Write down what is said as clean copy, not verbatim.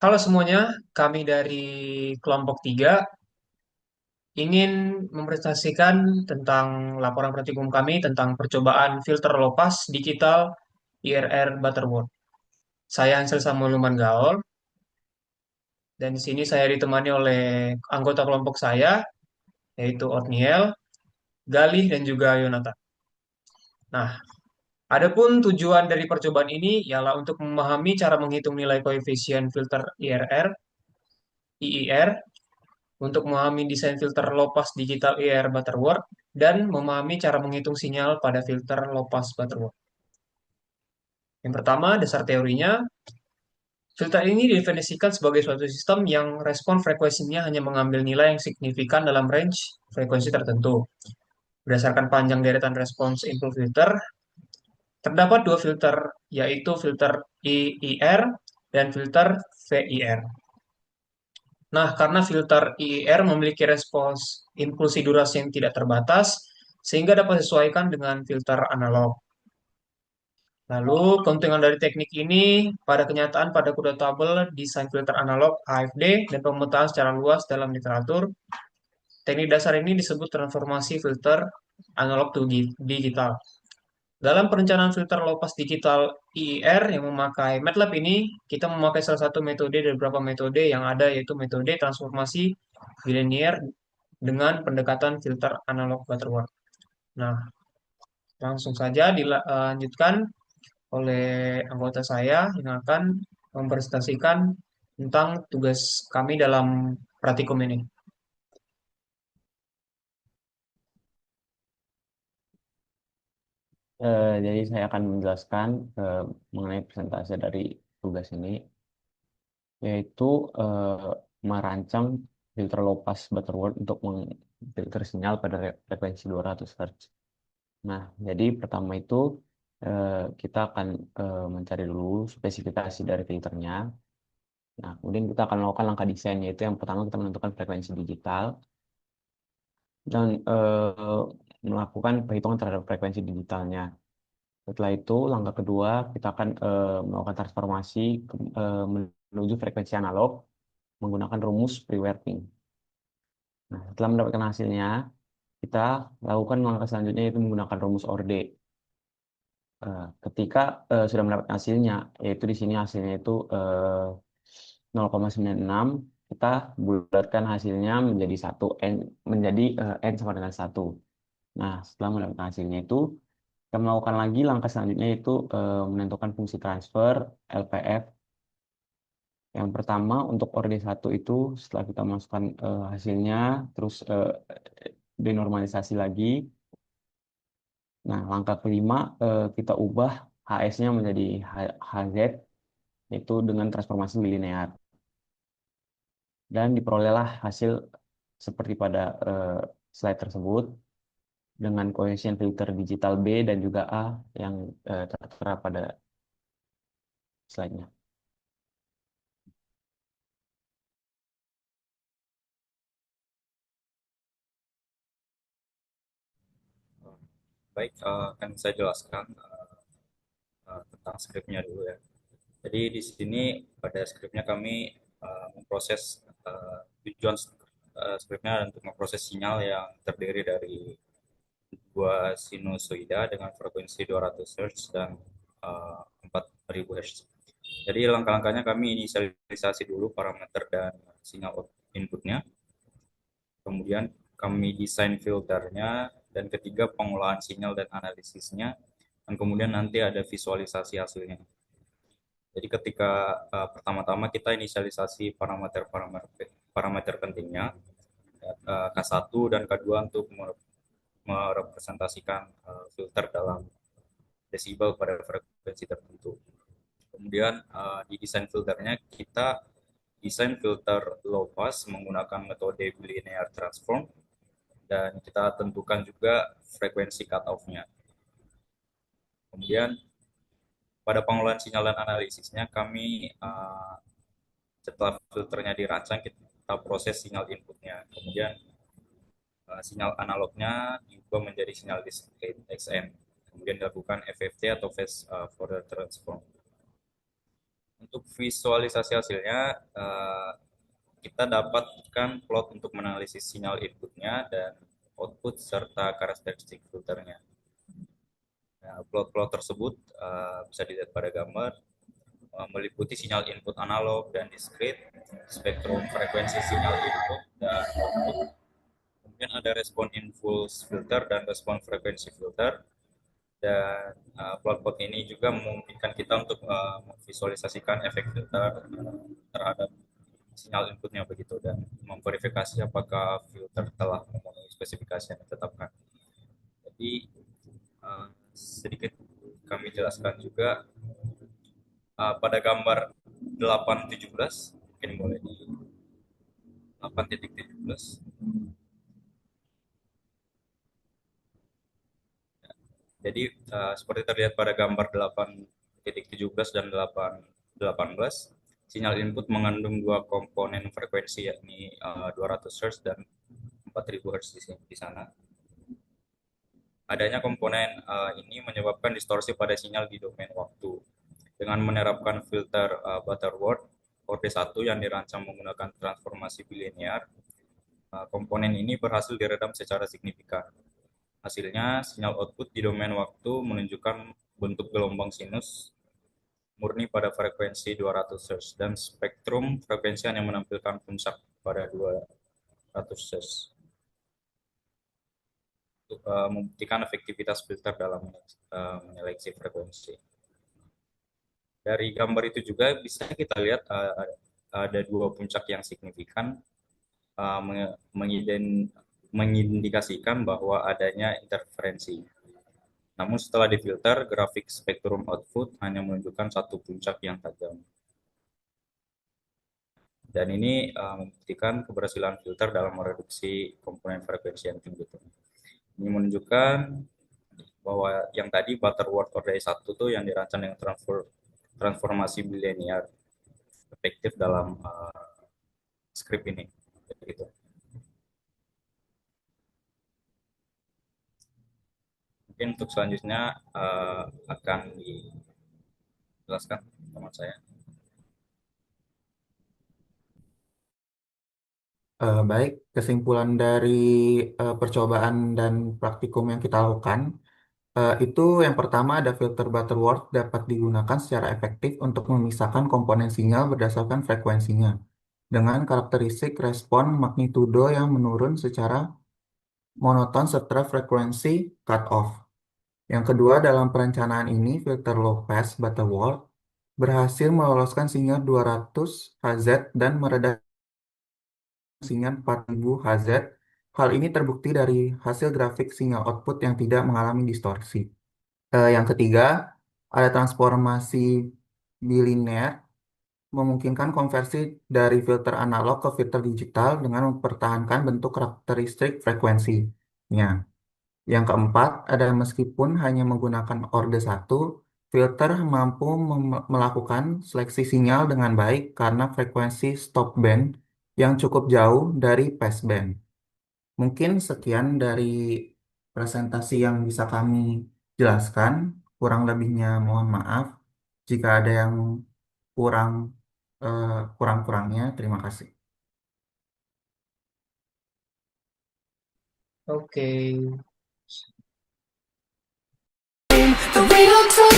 Halo semuanya, kami dari kelompok 3 ingin mempresentasikan tentang laporan praktikum kami tentang percobaan filter lopas digital IRR Butterworth. Saya Ansel Samuluman Gaol, dan di sini saya ditemani oleh anggota kelompok saya, yaitu Otniel, Galih, dan juga Yonatan. Nah, adapun tujuan dari percobaan ini ialah untuk memahami cara menghitung nilai koefisien filter IRR, IIR, untuk memahami desain filter lopas digital IR Butterworth, dan memahami cara menghitung sinyal pada filter lopas Butterworth. Yang pertama, dasar teorinya, filter ini didefinisikan sebagai suatu sistem yang respon frekuensinya hanya mengambil nilai yang signifikan dalam range frekuensi tertentu. Berdasarkan panjang deretan respons input filter, terdapat dua filter, yaitu filter IIR dan filter VIR. Nah, karena filter IIR memiliki respons impulsi durasi yang tidak terbatas, sehingga dapat disesuaikan dengan filter analog. Lalu, keuntungan dari teknik ini pada kenyataan pada kuda tabel desain filter analog AFD dan pemetaan secara luas dalam literatur, teknik dasar ini disebut transformasi filter analog to digital. Dalam perencanaan filter lopas digital IIR yang memakai MATLAB ini, kita memakai salah satu metode dari beberapa metode yang ada, yaitu metode transformasi bilinear dengan pendekatan filter analog Butterworth. Nah, langsung saja dilanjutkan oleh anggota saya yang akan mempresentasikan tentang tugas kami dalam praktikum ini. Jadi saya akan menjelaskan mengenai presentasi dari tugas ini, yaitu merancang filter lopas Butterworth untuk memfilter sinyal pada frekuensi 200 Hz. Nah, jadi pertama itu eh, kita akan mencari dulu spesifikasi dari filternya. Nah, kemudian kita akan melakukan langkah desain, yaitu yang pertama kita menentukan frekuensi digital dan melakukan perhitungan terhadap frekuensi digitalnya. Setelah itu, langkah kedua, kita akan melakukan transformasi menuju frekuensi analog menggunakan rumus pre-warping. Nah, setelah mendapatkan hasilnya, kita lakukan langkah selanjutnya yaitu menggunakan rumus ORDE. Ketika sudah mendapatkan hasilnya, yaitu di sini hasilnya itu 0,96, kita bulatkan hasilnya menjadi satu n menjadi n sama dengan satu. Nah, setelah mendapatkan hasilnya itu, kita melakukan lagi langkah selanjutnya yaitu menentukan fungsi transfer LPF. Yang pertama untuk orde satu itu setelah kita masukkan hasilnya, terus denormalisasi lagi. Nah, langkah kelima kita ubah HS-nya menjadi HZ, yaitu dengan transformasi bilinear. Dan diperolehlah hasil seperti pada slide tersebut dengan koefisien filter digital B dan juga A yang tertera pada slide-nya. Baik, akan saya jelaskan tentang skripnya dulu ya. Jadi di sini pada skripnya kami memproses tujuan skripnya untuk memproses sinyal yang terdiri dari dua sinusoida dengan frekuensi 200 Hz dan 4000 Hz. Jadi langkah-langkahnya kami inisialisasi dulu parameter dan sinyal inputnya, kemudian kami desain filternya, dan ketiga pengolahan sinyal dan analisisnya, dan kemudian nanti ada visualisasi hasilnya. Jadi ketika pertama-tama kita inisialisasi parameter pentingnya, K1 dan K2 untuk merepresentasikan filter dalam desibel pada frekuensi tertentu. Kemudian di desain filternya kita desain filter low pass menggunakan metode bilinear transform, dan kita tentukan juga frekuensi cutoff-nya. Kemudian pada pengolahan sinyal dan analisisnya kami setelah filternya dirancang kita proses sinyal inputnya, kemudian sinyal analognya diubah menjadi sinyal discrete XM, kemudian dilakukan FFT atau phase forward transform. Untuk visualisasi hasilnya, kita dapatkan plot untuk menganalisis sinyal inputnya dan output serta karakteristik filternya. Nah, plot-plot tersebut bisa dilihat pada gambar, meliputi sinyal input analog dan diskrit, spektrum frekuensi sinyal input dan output. Kemudian ada respon impulse filter dan respon frekuensi filter. Dan plot-plot ini juga memungkinkan kita untuk memvisualisasikan efek filter terhadap sinyal inputnya begitu dan memverifikasi apakah filter telah memenuhi spesifikasi yang ditetapkan. Jadi sedikit kami jelaskan juga pada gambar 817, mungkin boleh di 8.17. Jadi seperti terlihat pada gambar 8.17 dan 8.18, sinyal input mengandung dua komponen frekuensi yakni 200 Hz dan 4000 Hz di sana. Adanya komponen ini menyebabkan distorsi pada sinyal di domain waktu. Dengan menerapkan filter Butterworth OD1 yang dirancang menggunakan transformasi bilinear, komponen ini berhasil diredam secara signifikan. Hasilnya, sinyal output di domain waktu menunjukkan bentuk gelombang sinus murni pada frekuensi 200 Hz dan spektrum frekuensi hanya menampilkan puncak pada 200 Hz. Untuk membuktikan efektivitas filter dalam menyeleksi frekuensi. Dari gambar itu juga bisa kita lihat ada dua puncak yang signifikan mengindikasikan bahwa adanya interferensi. Namun setelah difilter, grafik spektrum output hanya menunjukkan satu puncak yang tajam. Dan ini membuktikan keberhasilan filter dalam mereduksi komponen frekuensi yang tinggi. Ini menunjukkan bahwa yang tadi Butterworth ODI1 tuh yang dirancang dengan transformasi bilinear efektif dalam script ini. Gitu. Mungkin untuk selanjutnya akan dijelaskan teman saya. Baik, kesimpulan dari percobaan dan praktikum yang kita lakukan, itu yang pertama ada filter Butterworth dapat digunakan secara efektif untuk memisahkan komponen sinyal berdasarkan frekuensinya, dengan karakteristik respon magnitudo yang menurun secara monoton setelah frekuensi cut-off. Yang kedua, dalam perencanaan ini, filter low pass Butterworth berhasil meloloskan sinyal 200 Hz dan meredam sinyal 4000 Hz. Hal ini terbukti dari hasil grafik sinyal output yang tidak mengalami distorsi. Yang ketiga, ada transformasi bilinear memungkinkan konversi dari filter analog ke filter digital dengan mempertahankan bentuk karakteristik frekuensinya. Yang keempat, ada meskipun hanya menggunakan orde 1, filter mampu melakukan seleksi sinyal dengan baik karena frekuensi stop band yang cukup jauh dari passband. Mungkin sekian dari presentasi yang bisa kami jelaskan. Kurang lebihnya mohon maaf. Jika ada yang kurang kurang-kurangnya, terima kasih. Oke. The real talk